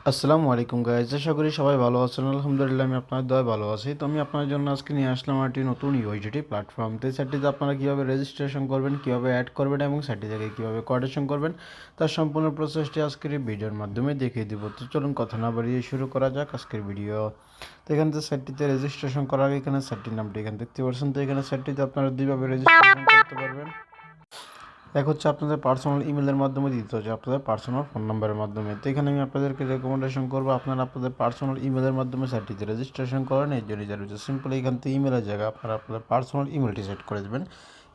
আসসালামু আলাইকুম গাইজ, আশা করি সবাই ভালো আছেন। আলহামদুলিল্লাহ আমি আপনার দয়া ভালো আছি। তো আমি আপনার জন্য আজকে নিয়ে আসলাম একটি নতুন ইউআইডিটি প্ল্যাটফর্ম। তো এই সাইটটিতে আপনারা কীভাবে রেজিস্ট্রেশন করবেন, কীভাবে অ্যাড করবেন এবং সাইটটি থেকে কীভাবে কোঅর্ডিনেশন করবেন তার সম্পূর্ণ প্রসেসটি আজকের এই ভিডিওর মাধ্যমে দেখিয়ে দিব। তো চলুন কথা না বাড়িয়ে শুরু করা যাক আজকের ভিডিও। তো এখান থেকে সাইটটিতে রেজিস্ট্রেশন করার আগে এখানে সাইটটির নামটি এখানে দেখতে পাচ্ছেন। তো এখানে সাইটটিতে আপনারা দুইভাবে রেজিস্ট্রেশন করতে পারবেন। এক হচ্ছে আপনাদের পার্সোনাল ইমেলের মাধ্যমে, দিতে হচ্ছে আপনাদের পার্সোনাল ফোন নাম্বারের মাধ্যমে। তো এখানে আমি আপনাদেরকে রেকমেন্ডেশন করবো আপনারা আপনাদের পার্সোনাল ইমেলের মাধ্যমে সাইটটিতে রেজিস্ট্রেশন করেন। এই জন্য যার হচ্ছে সিম্পলি এখান থেকে ইমেলের জায়গায় আপনারা আপনাদের পার্সোনাল ইমেলটি সেট করে দেবেন।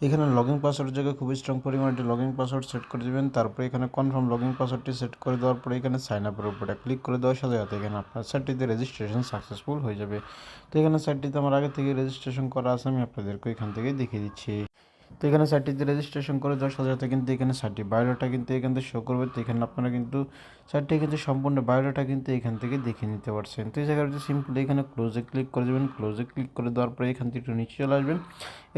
এখানে লগইন পাসওয়ার্ডের জায়গায় খুবই স্ট্রং পরিমাণে একটি লগইন পাসওয়ার্ড সেট করে দেবেন। তারপরে এখানে কনফার্ম লগইন পাসওয়ার্ডটি সেট করে দেওয়ার পরে এখানে সাইন আপের উপরে ক্লিক করে দেওয়ার সাথে সাথে এখানে আপনার সাইটটিতে রেজিস্ট্রেশন সাকসেসফুল হয়ে যাবে। তো এখানে সাইটটিতে আমার আগে থেকে রেজিস্ট্রেশন করা আছে, আমি আপনাদেরকে এখান থেকে দেখিয়ে দিচ্ছি। তো এখানে সাইটটিতে রেজিস্ট্রেশন করে দেওয়ার সাথে সাথে কিন্তু এখানে সাইটটি বায়োডাটা কিন্তু এখান থেকে শো করবে। তো এখানে আপনারা কিন্তু সাইটটি কিন্তু সম্পূর্ণ বায়োডাটা কিন্তু এখান থেকে দেখে নিতে পারছেন। তো এই জায়গায় হচ্ছে সিম্পলি এখানে ক্লোজে ক্লিক করে দেবেন। ক্লোজে ক্লিক করে দেওয়ার পরে এখান থেকে একটু নিচে চলে আসবেন।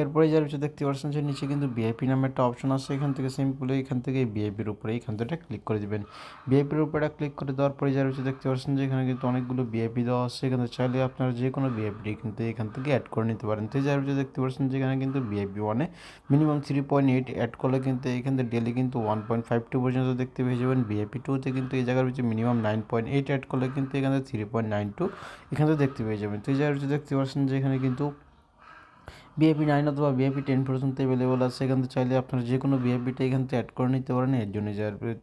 এরপরে যার হচ্ছে দেখতে পাচ্ছেন যে নিচে কিন্তু ভিআইপি নামে একটা অপশন আছে। এখান থেকে সিম্পলি এখান থেকে ভিআইপির উপরে এইখান থেকে ক্লিক করে দেবেন। ভিআইপির উপরে ক্লিক করে দেওয়ার পরে যার হচ্ছে দেখতে পাচ্ছেন যে এখানে কিন্তু অনেকগুলো ভিআইপি দেওয়া আছে। এখানে চাইলে আপনারা যে কোনো ভিআইপি কিন্তু এখান থেকে অ্যাড করে নিতে পারেন। তো যার হচ্ছে দেখতে পাচ্ছেন যে এখানে কিন্তু ভিআইপি ওয়ানে মিনিমাম 3.8 অ্যাড করলে কিন্তু এখান থেকে ডেলি কিন্তু 1.52 পর্যন্ত দেখতে পেয়ে যাবেন। ভিআইপি টুতে কিন্তু এই জায়গার হচ্ছে মিনিমাম 9.8 অ্যাড করলে কিন্তু এখানে 3.92 এখান থেকে দেখতে পেয়ে যাবেন। তো এই জায়গার হচ্ছে দেখতে পাচ্ছেন যে এখানে কিন্তু ভিআইপি 9 অথবা ভিআইপি 10 পর্যন্ত অ্যাভেলেবল আছে। এখান থেকে চাইলে আপনারা যে কোনো ভিআইপিটা এখান থেকে অ্যাড করে নিতে পারেন। এর জন্য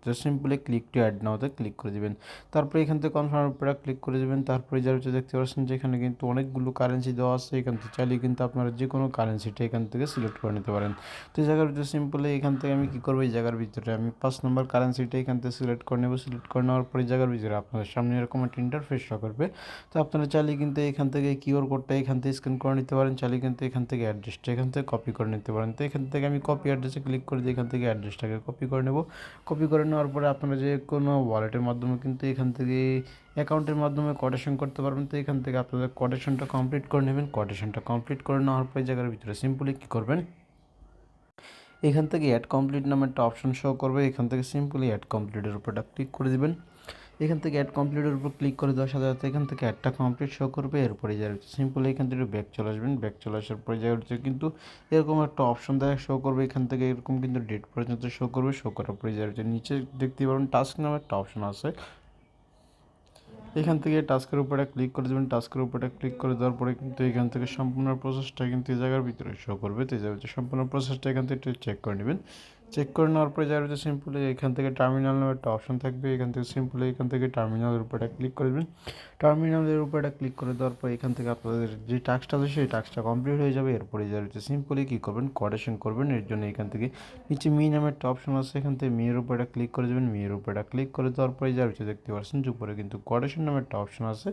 just simply click to add নাওতে ক্লিক করে দেবেন। তারপরে এখান থেকে কনফার্ম উপরে ক্লিক করে দেবেন। তারপরে যার হচ্ছে দেখতে পাচ্ছেন যে এখানে কিন্তু অনেকগুলো কারেন্সি দেওয়া আছে। এখান থেকে চাইলে কিন্তু আপনারা যে কোনো কারেন্সিটা এখান থেকে সিলেক্ট করে নিতে পারেন। তো এই জায়গার ভিতরে সিম্পলি এখান থেকে আমি কী করবো, এই জায়গার ভিতরে আমি 5 নম্বর কারেন্সিটা এখান থেকে সিলেক্ট করে নেবো। সিলেক্ট করে নেওয়ার পরে জায়গার ভিতরে আপনাদের সামনে এরকম একটা ইন্টারফেস শো করবে। তো আপনারা চাইলে কিন্তু এখান থেকে কিউআর কোডটা এখান থেকে স্ক্যান করে নিতে পারেন। চাইলে কিন্তু এখান থেকে অ্যাড্রেসটা এখান থেকে কপি করে নিতে পারেন। তো এখান থেকে আমি কপি অ্যাড্রেসে ক্লিক করে দিয়ে এখান থেকে অ্যাড্রেসটাকে কপি করে নেব। কপি করে নেওয়ার পরে আপনারা যে কোনো ওয়ালেটের মাধ্যমে কিন্তু এখান থেকে অ্যাকাউন্টের মাধ্যমে কোটেশন করতে পারবেন। তো এখান থেকে আপনাদের কোটেশনটা কমপ্লিট করে নেবেন। কোটেশনটা কমপ্লিট করে নেওয়ার পরে জায়গার ভিতরে সিম্পলি কী করবেন, এখান থেকে অ্যাড কমপ্লিট নামে একটা অপশন শো করবে। এখান থেকে সিম্পলি অ্যাড কমপ্লিটের উপরটা ক্লিক করে দেবেন। এখান থেকে অ্যাড কমপ্লিটের উপর ক্লিক করে দেওয়ার সাথে সাথে এখান থেকে অ্যাডটা কমপ্লিট শো করবে। এরপরে যা হচ্ছে সিম্পলি এখান থেকে ব্যাক চলে আসবেন। ব্যাক চলে আসার পরে যা হচ্ছে কিন্তু এরকম একটা অপশন দেখা শো করবে। এখান থেকে এরকম কিন্তু ডেট পর্যন্ত শো করবে। শো করার পরে যা হচ্ছে নিচে দেখতে পাবেন টাস্ক নামে একটা অপশন আছে। এখান থেকে টাস্কের উপরে ক্লিক করে দেবেন। টাস্কের উপরে ক্লিক করে দেওয়ার পরে কিন্তু এখান থেকে সম্পূর্ণ প্রসেসটা কিন্তু এই জায়গার ভিতরে শো করবে। তো এই জায়গায় সম্পূর্ণ প্রসেসটা এখান থেকে একটু চেক করে নেবেন। চেক করে নেওয়ার পরে যা হচ্ছে সিম্পলি এখান থেকে টার্মিনাল নামে একটা অপশন থাকবে। এখান থেকে সিম্পলি এখান থেকে টার্মিনালের উপরে ক্লিক করে দেবেন। টার্মিনালের উপরে ক্লিক করে দেওয়ার পর এখান থেকে আপনাদের যে টাস্কটা আছে সেই টাস্কটা কমপ্লিট হয়ে যাবে। এরপরে যা হচ্ছে সিম্পলি কী করবেন, কোঅর্ডিনেশন করবেন। এর জন্য এখান থেকে নিচে মি নামে একটা অপশন আছে। এখান থেকে মিয়ের উপরে ক্লিক করে দেবেন। মিয়ের উপরে ক্লিক করে দেওয়ার পরে যা হচ্ছে দেখতে পাচ্ছেন যে উপরে কিন্তু কোঅর্ডিনেশন নামে একটা অপশন আছে।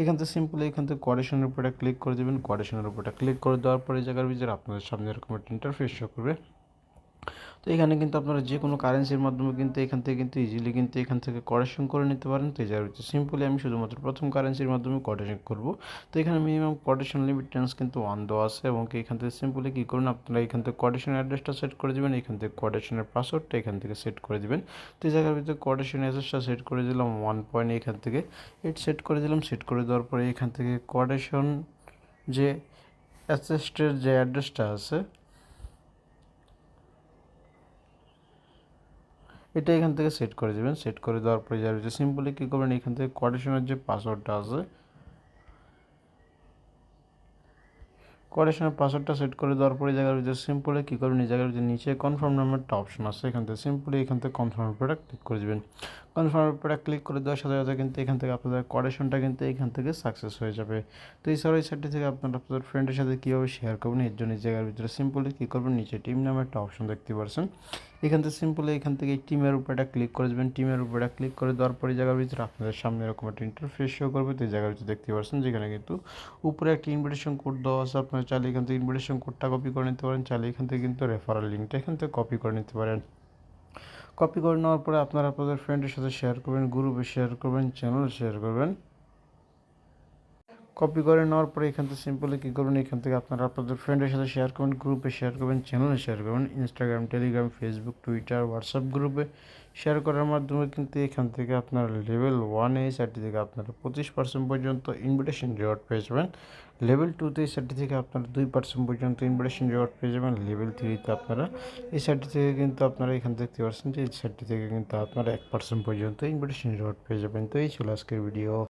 এখান থেকে সিম্পলি এখান থেকে কোঅর্ডিনেশনের উপরে ক্লিক করে দেবেন। কোঅর্ডিনেশনের উপরে ক্লিক করে দেওয়ার পরে জায়গার ভিতরে আপনাদের সামনে এরকম একটা ইন্টারফেস শো করবে। তো এখানে কিন্তু আপনারা যে কোনো কারেন্সির মাধ্যমে কিন্তু এখান থেকে কিন্তু ইজিলি কিন্তু এখান থেকে কোটেশন করে নিতে পারেন। তো যার হচ্ছে সিম্পলি আমি শুধুমাত্র প্রথম কারেন্সির মাধ্যমে কোটেশন করব। তো এখানে মিনিমাম কোটেশন লিমিটেন্স কিন্তু 1 দেওয়া আছে এবং এখান থেকে সিম্পলি কী করুন, আপনারা এখান থেকে কোটেশন অ্যাড্রেসটা সেট করে দেবেন। এখান থেকে কোটেশনের পাসওয়ার্ডটা এখান থেকে সেট করে দেবেন। তো এই জায়গার ভিতরে কোটেশন অ্যাড্রেসটা সেট করে দিলাম 1 এখান থেকে 8 সেট করে দিলাম। সেট করে দেওয়ার পরে এখান থেকে কোটেশন যে অ্যাসেস্টের যে অ্যাড্রেসটা আছে এটা এখান থেকে সেট করে দেবেন। সেট করে দেওয়ার পরে যা রয়েছে সিম্পলি কী করবেন, এখান থেকে কোঅর্ডিনেশনের যে পাসওয়ার্ডটা আছে কোঅর্ডিনেশনের পাসওয়ার্ডটা সেট করে দেওয়ার পরে জায়গার ভিতরে সিম্পলি কী করবেন, এই জায়গার ভিতরে নিচে কনফার্ম নামের একটা অপশন আছে। এখান থেকে সিম্পলি এখান থেকে কনফার্মের উপরে ক্লিক করে দেবেন। কনফার্মের উপরে ক্লিক করে দেওয়ার সাথে সাথে কিন্তু এখান থেকে আপনাদের কোঅর্ডিনেশনটা কিন্তু এখান থেকে সাকসেস হয়ে যাবে। তো এই সাইটটি থেকে আপনারা আপনাদের ফ্রেন্ডের সাথে কীভাবে শেয়ার করবেন, এর জন্য এই জায়গার ভিতরে সিম্পলি কী করবেন, নিচে টিম নামের একটা অপশন দেখতে পাচ্ছেন। এখান থেকে সিম্পলি এখান থেকে টিমের উপরে ক্লিক করে দেবেন। টিমের উপরে ক্লিক করে দেওয়ার পরে জায়গার ভিতরে আপনাদের সামনে এরকম একটা ইন্টারফেস শো করবে। তো এই জায়গার ভিতরে দেখতে পাচ্ছেন যেখানে কিন্তু উপরে একটা ইনভিটেশন কোড দেওয়া আছে। আপনারা চাইলে এখান থেকে ইনভিটেশন কোডটা কপি করে নিতে পারেন। চাইলে এখান থেকে কিন্তু রেফারেল লিঙ্কটা এখান থেকে কপি করে নিতে পারেন। কপি করে নেওয়ার পরে আপনারা আপনাদের ফ্রেন্ডের সাথে শেয়ার করবেন, গ্রুপে শেয়ার করবেন, চ্যানেলে শেয়ার করবেন। কপি করে নেওয়ার পরে এখান থেকে সিম্পলি কী করবেন, এখান থেকে আপনারা আপনাদের ফ্রেন্ডের সাথে শেয়ার করবেন, গ্রুপে শেয়ার করবেন, চ্যানেলে শেয়ার করবেন, Instagram, Telegram, Facebook, Twitter, WhatsApp গ্রুপে শেয়ার করার মাধ্যমে কিন্তু এখান থেকে আপনারা লেভেল 1-এ এই সাইটটি থেকে আপনারা 25% পর্যন্ত ইনভিটেশন রিওয়ার্ড পেয়ে যাবেন। লেভেল 2-তে এই সাইটটি থেকে আপনারা 2% পর্যন্ত ইনভিটেশন রিওয়ার্ড পেয়ে যাবেন। লেভেল 3-তে আপনারা এই সাইটটি থেকে কিন্তু আপনারা এখান থেকে দেখতে পাচ্ছেন যে এই সাইটটি থেকে কিন্তু আপনারা 1% পর্যন্ত ইনভিটেশন রিওয়ার্ড পেয়ে যাবেন। তো এই ছিল আজকের ভিডিও।